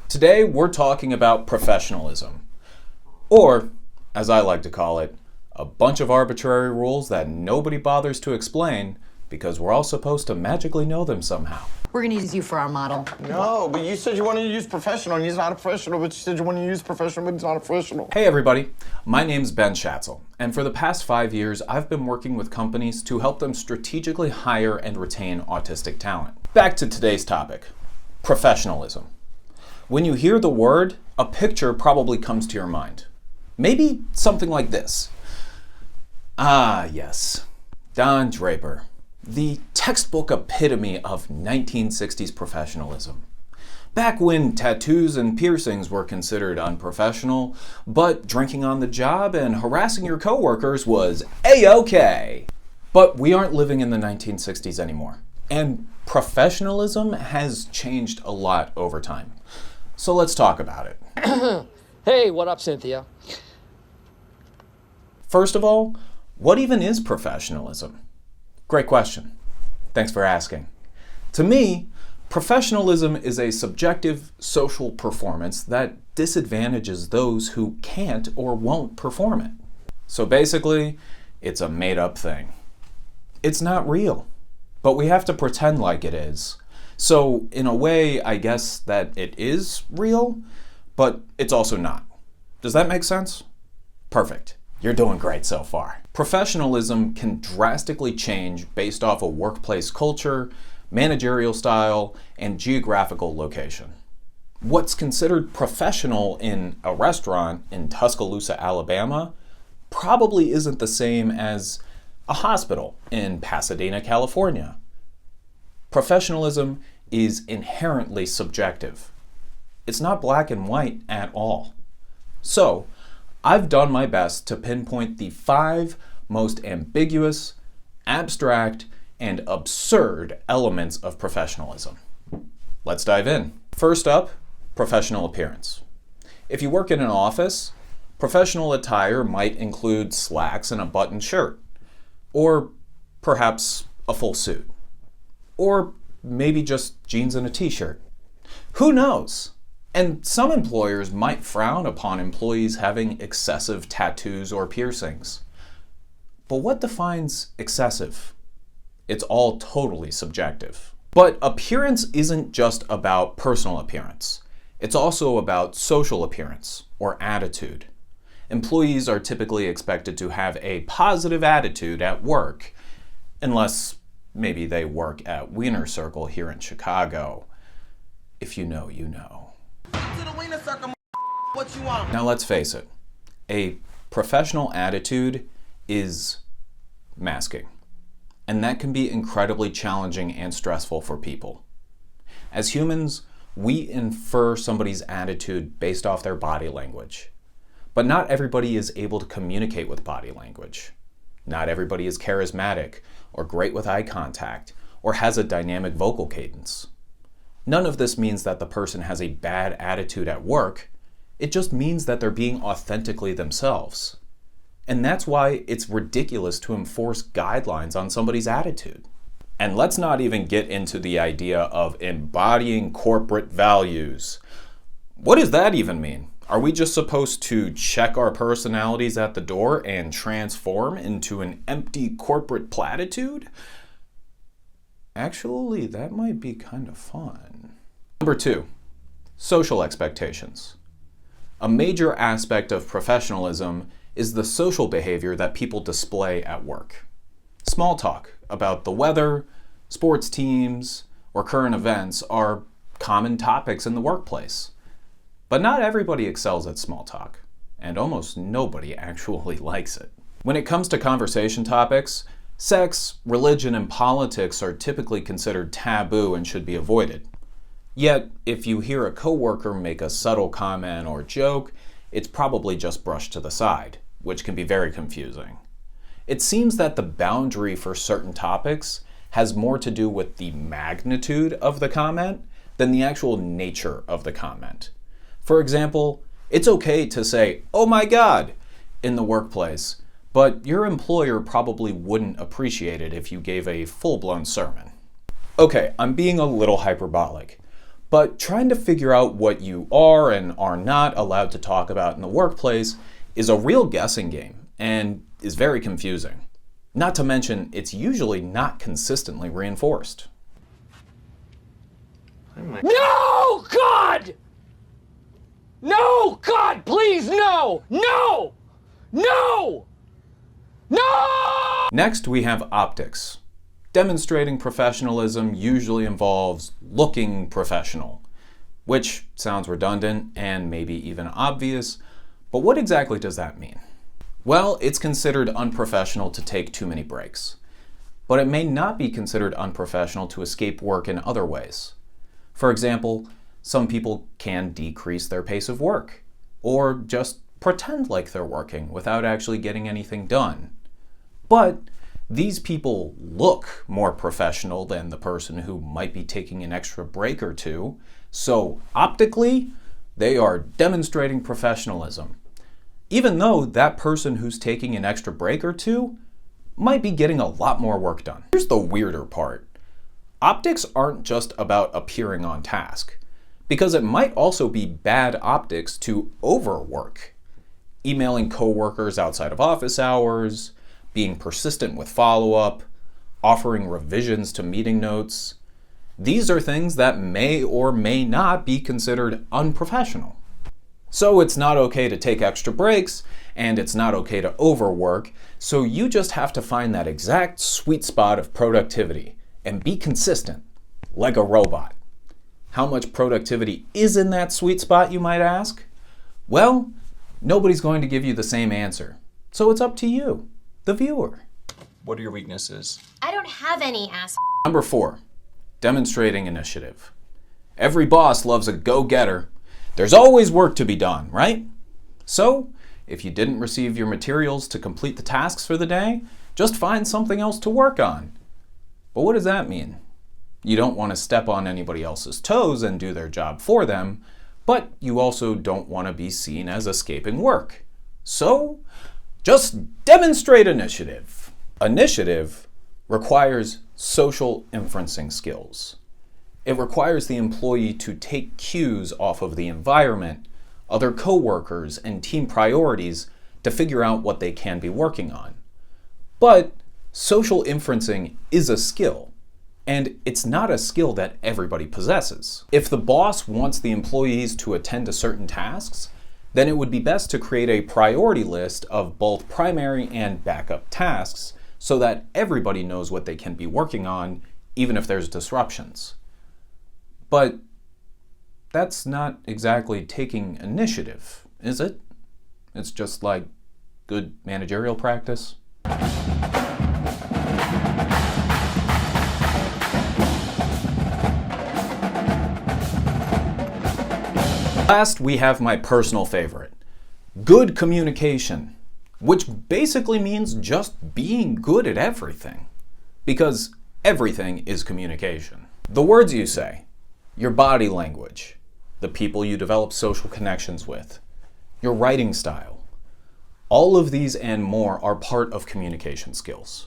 Today we're talking about professionalism, or, as I like to call it, a bunch of arbitrary rules that nobody bothers to explain because we're all supposed to magically know them somehow. We're gonna use you for our model. No, but you said you wanted to use professional, and he's not a professional, but you said you wanted to use professional, but he's not a professional. Hey everybody, my name's Ben Schatzel, and for the past 5 years I've been working with companies to help them strategically hire and retain autistic talent. Back to today's topic, professionalism. When you hear the word, a picture probably comes to your mind. Maybe something like this. Ah, yes, Don Draper, the textbook epitome of 1960s professionalism. Back when tattoos and piercings were considered unprofessional, but drinking on the job and harassing your coworkers was A-OK. But we aren't living in the 1960s anymore, and professionalism has changed a lot over time. So let's talk about it. Hey, what up, Cynthia? First of all, what even is professionalism? Great question. Thanks for asking. To me, professionalism is a subjective social performance that disadvantages those who can't or won't perform it. So basically, it's a made-up thing. It's not real, but we have to pretend like it is. So in a way, I guess that it is real, but it's also not. Does that make sense? Perfect. You're doing great so far. Professionalism can drastically change based off a workplace culture, managerial style, and geographical location. What's considered professional in a restaurant in Tuscaloosa, Alabama, probably isn't the same as a hospital in Pasadena, California. Professionalism is inherently subjective. It's not black and white at all. So, I've done my best to pinpoint the 5 most ambiguous, abstract, and absurd elements of professionalism. Let's dive in. First up, professional appearance. If you work in an office, professional attire might include slacks and a buttoned shirt, or perhaps a full suit, or maybe just jeans and a t-shirt. Who knows? And some employers might frown upon employees having excessive tattoos or piercings. But what defines excessive? It's all totally subjective. But appearance isn't just about personal appearance. It's also about social appearance or attitude. Employees are typically expected to have a positive attitude at work, unless maybe they work at Wiener Circle here in Chicago. If you know, you know. What you want? Now let's face it, a professional attitude is masking, and that can be incredibly challenging and stressful for people. As humans, we infer somebody's attitude based off their body language, but not everybody is able to communicate with body language. Not everybody is charismatic or great with eye contact or has a dynamic vocal cadence. None of this means that the person has a bad attitude at work. It just means that they're being authentically themselves. And that's why it's ridiculous to enforce guidelines on somebody's attitude. And let's not even get into the idea of embodying corporate values. What does that even mean? Are we just supposed to check our personalities at the door and transform into an empty corporate platitude? Actually, that might be kind of fun. Number 2, social expectations. A major aspect of professionalism is the social behavior that people display at work. Small talk about the weather, sports teams, or current events are common topics in the workplace. But not everybody excels at small talk, and almost nobody actually likes it. When it comes to conversation topics, sex, religion, and politics are typically considered taboo and should be avoided. Yet, if you hear a coworker make a subtle comment or joke, it's probably just brushed to the side, which can be very confusing. It seems that the boundary for certain topics has more to do with the magnitude of the comment than the actual nature of the comment. For example, it's okay to say, "Oh my God," in the workplace, but your employer probably wouldn't appreciate it if you gave a full-blown sermon. Okay, I'm being a little hyperbolic, But trying to figure out what you are and are not allowed to talk about in the workplace is a real guessing game and is very confusing. Not to mention, it's usually not consistently reinforced. No, God! No, God, please, no! No! No! No! Next, we have optics. Demonstrating professionalism usually involves looking professional, which sounds redundant and maybe even obvious, but what exactly does that mean? Well, it's considered unprofessional to take too many breaks, but it may not be considered unprofessional to escape work in other ways. For example, some people can decrease their pace of work, or just pretend like they're working without actually getting anything done. But these people look more professional than the person who might be taking an extra break or two, so optically, they are demonstrating professionalism, even though that person who's taking an extra break or two might be getting a lot more work done. Here's the weirder part. Optics aren't just about appearing on task, because it might also be bad optics to overwork. Emailing coworkers outside of office hours, being persistent with follow-up, offering revisions to meeting notes. These are things that may or may not be considered unprofessional. So it's not okay to take extra breaks, and it's not okay to overwork, so you just have to find that exact sweet spot of productivity and be consistent, like a robot. How much productivity is in that sweet spot, you might ask? Well, nobody's going to give you the same answer, so it's up to you, the viewer. What are your weaknesses? I don't have any ass. Number 4, demonstrating initiative. Every boss loves a go-getter. There's always work to be done, right? So, if you didn't receive your materials to complete the tasks for the day, just find something else to work on. But what does that mean? You don't want to step on anybody else's toes and do their job for them, but you also don't want to be seen as escaping work. So, just demonstrate initiative. Initiative requires social inferencing skills. It requires the employee to take cues off of the environment, other coworkers, and team priorities to figure out what they can be working on. But social inferencing is a skill, and it's not a skill that everybody possesses. If the boss wants the employees to attend to certain tasks, then it would be best to create a priority list of both primary and backup tasks so that everybody knows what they can be working on, even if there's disruptions. But that's not exactly taking initiative, is it? It's just like good managerial practice. Last, we have my personal favorite, good communication, which basically means just being good at everything, because everything is communication. The words you say, your body language, the people you develop social connections with, your writing style, all of these and more are part of communication skills.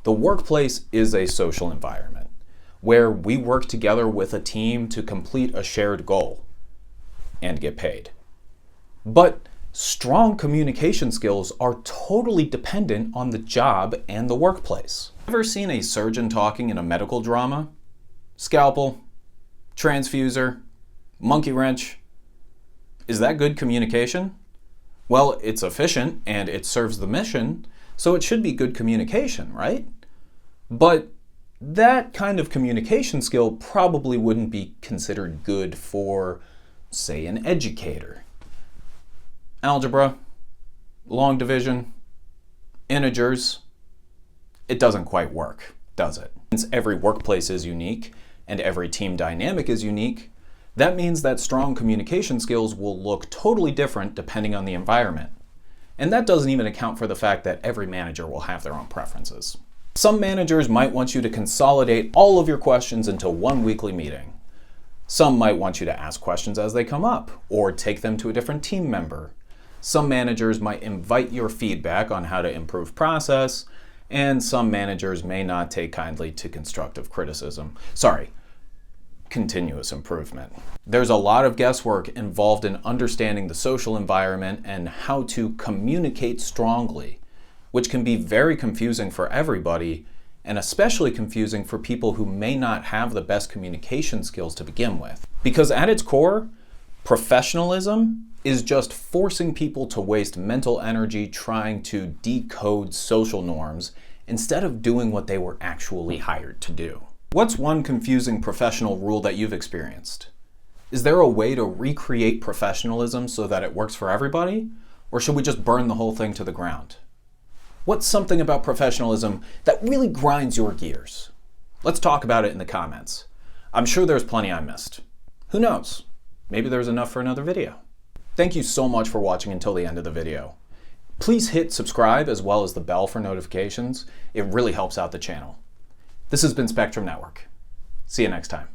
The workplace is a social environment where we work together with a team to complete a shared goal and get paid. But strong communication skills are totally dependent on the job and the workplace. Ever seen a surgeon talking in a medical drama? Scalpel, transfuser, monkey wrench. Is that good communication? Well, it's efficient and it serves the mission, so it should be good communication, right? But that kind of communication skill probably wouldn't be considered good for, say, an educator. Algebra, long division, integers. It doesn't quite work, does it? Since every workplace is unique and every team dynamic is unique, that means that strong communication skills will look totally different depending on the environment. And that doesn't even account for the fact that every manager will have their own preferences. Some managers might want you to consolidate all of your questions into one weekly meeting. Some might want you to ask questions as they come up, or take them to a different team member. Some managers might invite your feedback on how to improve process, and some managers may not take kindly to constructive criticism. continuous improvement. There's a lot of guesswork involved in understanding the social environment and how to communicate strongly, which can be very confusing for everybody, and especially confusing for people who may not have the best communication skills to begin with. Because at its core, professionalism is just forcing people to waste mental energy trying to decode social norms instead of doing what they were actually hired to do. What's one confusing professional rule that you've experienced? Is there a way to recreate professionalism so that it works for everybody? Or should we just burn the whole thing to the ground? What's something about professionalism that really grinds your gears? Let's talk about it in the comments. I'm sure there's plenty I missed. Who knows? Maybe there's enough for another video. Thank you so much for watching until the end of the video. Please hit subscribe as well as the bell for notifications. It really helps out the channel. This has been Spectrum Network. See you next time.